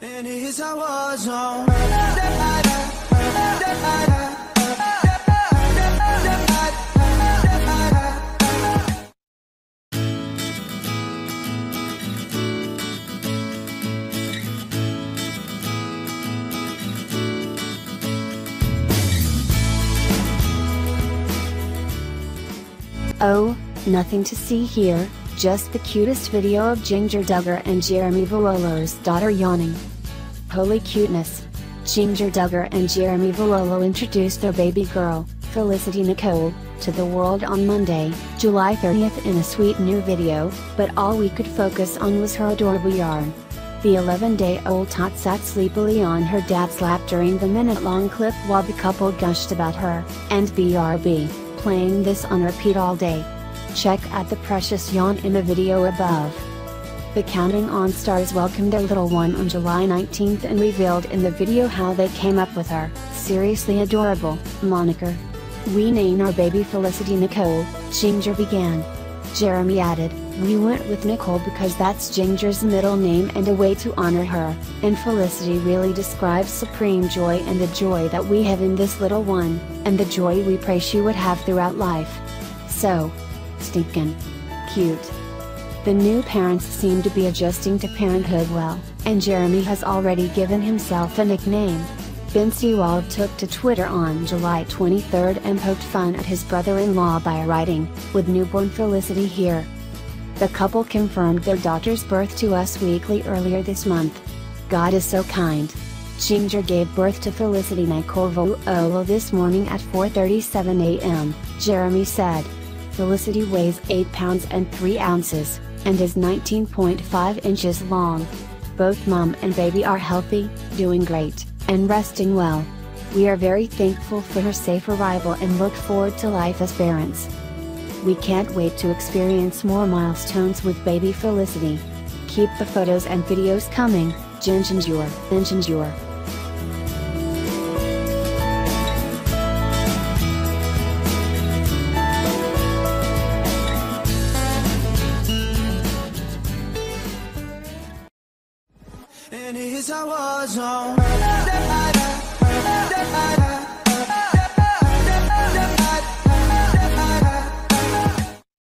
And here's a war zone. Oh, nothing to see here, just the cutest video of Jinger Duggar and Jeremy Vuolo's daughter Yawning. Holy cuteness! Jinger Duggar and Jeremy Vuolo introduced their baby girl, Felicity Nicole, to the world on Monday, July 30th in a sweet new video, but all we could focus on was her adorable yawn. The 11-day-old tot sat sleepily on her dad's lap during the minute-long clip while the couple gushed about her, and BRB, playing this on repeat all day. Check out the precious yawn in the video above. The Counting On stars welcomed their little one on July 19th and revealed in the video how they came up with her seriously adorable moniker. "We named our baby Felicity Nicole," Jinger began. Jeremy added, "We went with Nicole because that's Jinger's middle name and a way to honor her, and Felicity really describes supreme joy and the joy that we have in this little one, and the joy we pray she would have throughout life. So stinkin' cute." The new parents seem to be adjusting to parenthood well, and Jeremy has already given himself a nickname. Vuolo took to Twitter on July 23rd and poked fun at his brother-in-law by writing, "With newborn Felicity here." The couple confirmed their daughter's birth to Us Weekly earlier this month. "God is so kind." Jinger gave birth to Felicity Nicole Vuolo this morning at 4:37 a.m., Jeremy said. Felicity weighs 8 pounds and 3 ounces, and is 19.5 inches long. Both mom and baby are healthy, doing great, and resting well. We are very thankful for her safe arrival and look forward to life as parents. We can't wait to experience more milestones with baby Felicity. Keep the photos and videos coming, Jinger. And here's a war zone.